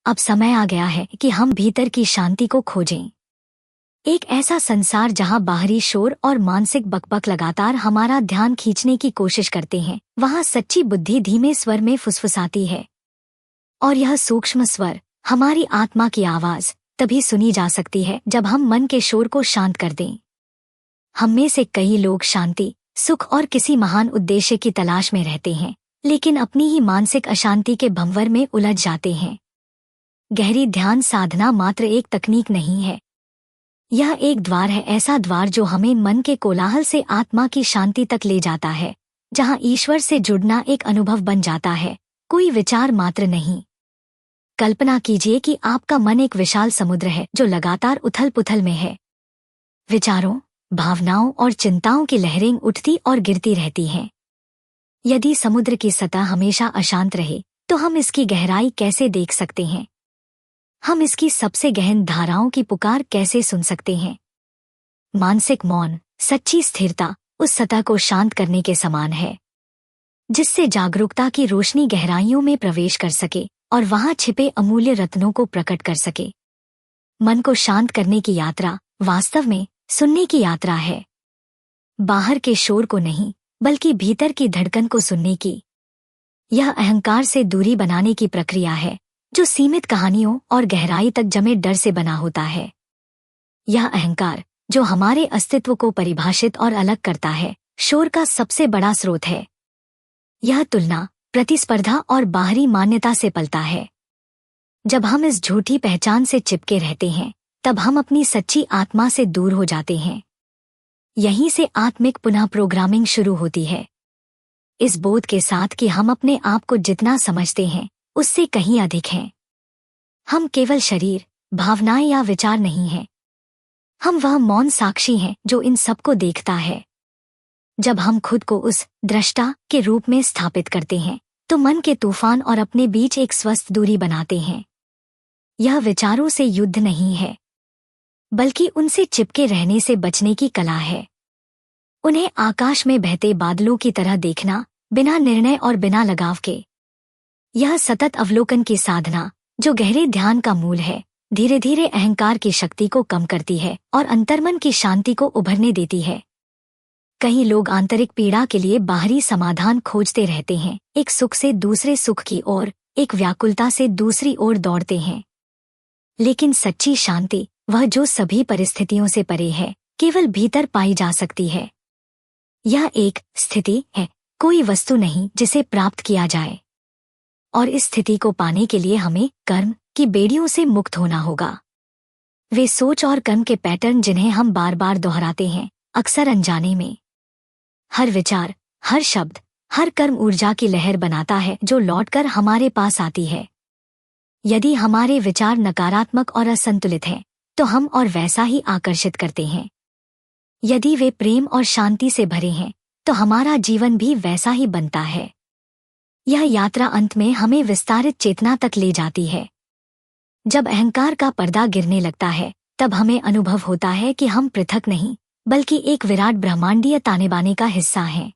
अब समय आ गया है कि हम भीतर की शांति को खोजें। एक ऐसा संसार जहां बाहरी शोर और मानसिक बकबक लगातार हमारा ध्यान खींचने की कोशिश करते हैं, वहां सच्ची बुद्धि धीमे स्वर में फुसफुसाती है। और यह सूक्ष्म स्वर, हमारी आत्मा की आवाज, तभी सुनी जा सकती है जब हम मन के शोर को शांत कर दें। हम में से कई लोग शांति, सुख और किसी महान उद्देश्य की तलाश में रहते हैं, लेकिन अपनी ही मानसिक अशांति के भंवर में उलझ जाते हैं। गहरी ध्यान साधना मात्र एक तकनीक नहीं है, यह एक द्वार है, ऐसा द्वार जो हमें मन के कोलाहल से आत्मा की शांति तक ले जाता है, जहां ईश्वर से जुड़ना एक अनुभव बन जाता है, कोई विचार मात्र नहीं। कल्पना कीजिए कि आपका मन एक विशाल समुद्र है जो लगातार उथल पुथल में है। विचारों, भावनाओं और चिंताओं की लहरें उठती और गिरती रहती हैं। यदि समुद्र की सतह हमेशा अशांत रहे तो हम इसकी गहराई कैसे देख सकते हैं? हम इसकी सबसे गहन धाराओं की पुकार कैसे सुन सकते हैं? मानसिक मौन, सच्ची स्थिरता उस सतह को शांत करने के समान है, जिससे जागरूकता की रोशनी गहराइयों में प्रवेश कर सके और वहां छिपे अमूल्य रत्नों को प्रकट कर सके। मन को शांत करने की यात्रा वास्तव में सुनने की यात्रा है। बाहर के शोर को नहीं, बल्कि भीतर की धड़कन को सुनने की। यह अहंकार से दूरी बनाने की प्रक्रिया है, जो सीमित कहानियों और गहराई तक जमे डर से बना होता है। यह अहंकार, जो हमारे अस्तित्व को परिभाषित और अलग करता है, शोर का सबसे बड़ा स्रोत है। यह तुलना, प्रतिस्पर्धा और बाहरी मान्यता से पलता है। जब हम इस झूठी पहचान से चिपके रहते हैं, तब हम अपनी सच्ची आत्मा से दूर हो जाते हैं। यहीं से आत्मिक पुनः प्रोग्रामिंग शुरू होती है, इस बोध के साथ कि हम अपने आप को जितना समझते हैं उससे कहीं अधिक हैं। हम केवल शरीर, भावनाएं या विचार नहीं हैं। हम वह मौन साक्षी हैं जो इन सबको देखता है। जब हम खुद को उस दृष्टा के रूप में स्थापित करते हैं, तो मन के तूफान और अपने बीच एक स्वस्थ दूरी बनाते हैं। यह विचारों से युद्ध नहीं है, बल्कि उनसे चिपके रहने से बचने की कला है। उन्हें आकाश में बहते बादलों की तरह देखना, बिना निर्णय और बिना लगाव के। यह सतत अवलोकन की साधना, जो गहरे ध्यान का मूल है, धीरे धीरे अहंकार की शक्ति को कम करती है और अंतर्मन की शांति को उभरने देती है। कई लोग आंतरिक पीड़ा के लिए बाहरी समाधान खोजते रहते हैं, एक सुख से दूसरे सुख की ओर, एक व्याकुलता से दूसरी ओर दौड़ते हैं। लेकिन सच्ची शांति, वह जो सभी परिस्थितियों से परे है, केवल भीतर पाई जा सकती है। यह एक स्थिति है, कोई वस्तु नहीं जिसे प्राप्त किया जाए। और इस स्थिति को पाने के लिए हमें कर्म की बेड़ियों से मुक्त होना होगा। वे सोच और कर्म के पैटर्न जिन्हें हम बार बार दोहराते हैं, अक्सर अनजाने में। हर विचार, हर शब्द, हर कर्म ऊर्जा की लहर बनाता है जो लौटकर हमारे पास आती है। यदि हमारे विचार नकारात्मक और असंतुलित हैं, तो हम और वैसा ही आकर्षित करते हैं। यदि वे प्रेम और शांति से भरे हैं, तो हमारा जीवन भी वैसा ही बनता है। यह यात्रा अंत में हमें विस्तारित चेतना तक ले जाती है। जब अहंकार का पर्दा गिरने लगता है, तब हमें अनुभव होता है कि हम पृथक नहीं, बल्कि एक विराट ब्रह्मांडीय तानेबाने का हिस्सा हैं।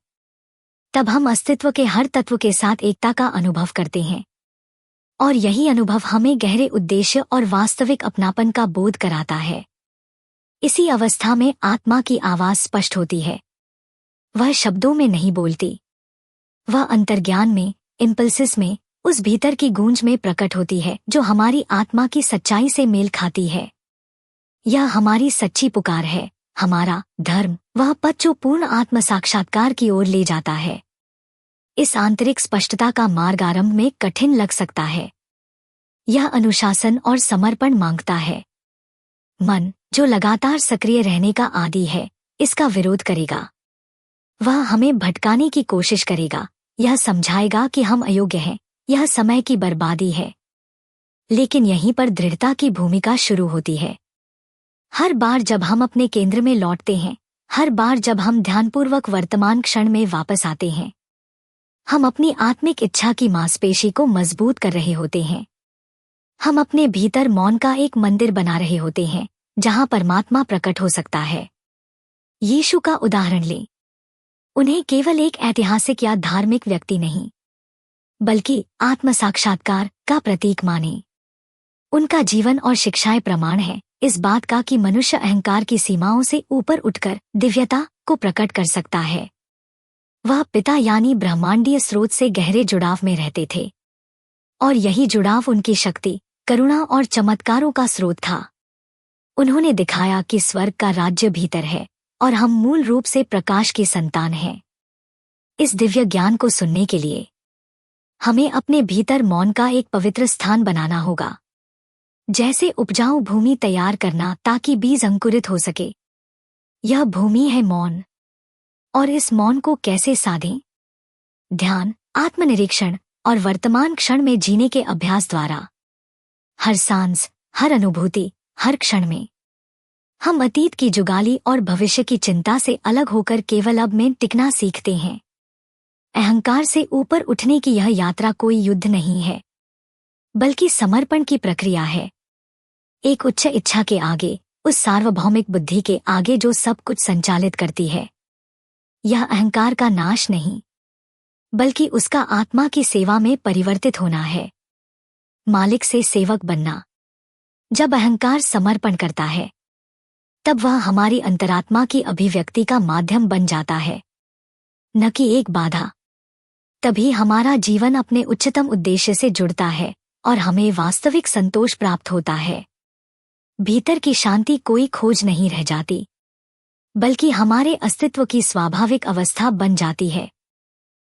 तब हम अस्तित्व के हर तत्व के साथ एकता का अनुभव करते हैं। और यही अनुभव हमें गहरे उद्देश्य और वास्तविक अपनापन का बोध कराता है। इसी अवस्था में आत्मा की आवाज स्पष्ट होती है। वह शब्दों में नहीं बोलती, वह अंतर्ज्ञान में, इम्पल्सिस में, उस भीतर की गूंज में प्रकट होती है जो हमारी आत्मा की सच्चाई से मेल खाती है। यह हमारी सच्ची पुकार है, हमारा धर्म, वह पथ जो पूर्ण आत्म साक्षात्कार की ओर ले जाता है। इस आंतरिक स्पष्टता का मार्ग आरंभ में कठिन लग सकता है। यह अनुशासन और समर्पण मांगता है। मन, जो लगातार सक्रिय रहने का आदी है, इसका विरोध करेगा। वह हमें भटकाने की कोशिश करेगा, यह समझाएगा कि हम अयोग्य हैं, यह समय की बर्बादी है। लेकिन यहीं पर दृढ़ता की भूमिका शुरू होती है। हर बार जब हम अपने केंद्र में लौटते हैं, हर बार जब हम ध्यानपूर्वक वर्तमान क्षण में वापस आते हैं, हम अपनी आत्मिक इच्छा की मांसपेशी को मजबूत कर रहे होते हैं। हम अपने भीतर मौन का एक मंदिर बना रहे होते हैं, जहां परमात्मा प्रकट हो सकता है। यीशु का उदाहरण लें। उन्हें केवल एक ऐतिहासिक या धार्मिक व्यक्ति नहीं, बल्कि आत्म साक्षात्कार का प्रतीक माने। उनका जीवन और शिक्षाएं प्रमाण है इस बात का कि मनुष्य अहंकार की सीमाओं से ऊपर उठकर दिव्यता को प्रकट कर सकता है। वह पिता यानी ब्रह्मांडीय स्रोत से गहरे जुड़ाव में रहते थे और यही जुड़ाव उनकी शक्ति, करुणा और चमत्कारों का स्रोत था। उन्होंने दिखाया कि स्वर्ग का राज्य भीतर है और हम मूल रूप से प्रकाश की संतान हैं। इस दिव्य ज्ञान को सुनने के लिए हमें अपने भीतर मौन का एक पवित्र स्थान बनाना होगा। जैसे उपजाऊ भूमि तैयार करना ताकि बीज अंकुरित हो सके, यह भूमि है मौन। और इस मौन को कैसे साधें? ध्यान, आत्मनिरीक्षण और वर्तमान क्षण में जीने के अभ्यास द्वारा। हर सांस, हर अनुभूति, हर क्षण में हम अतीत की जुगाली और भविष्य की चिंता से अलग होकर केवल अब में टिकना सीखते हैं। अहंकार से ऊपर उठने की यह यात्रा कोई युद्ध नहीं है, बल्कि समर्पण की प्रक्रिया है। एक उच्च इच्छा के आगे, उस सार्वभौमिक बुद्धि के आगे जो सब कुछ संचालित करती है। यह अहंकार का नाश नहीं, बल्कि उसका आत्मा की सेवा में परिवर्तित होना है। मालिक से सेवक बनना। जब अहंकार समर्पण करता है, तब वह हमारी अंतरात्मा की अभिव्यक्ति का माध्यम बन जाता है, न कि एक बाधा। तभी हमारा जीवन अपने उच्चतम उद्देश्य से जुड़ता है और हमें वास्तविक संतोष प्राप्त होता है। भीतर की शांति कोई खोज नहीं रह जाती, बल्कि हमारे अस्तित्व की स्वाभाविक अवस्था बन जाती है।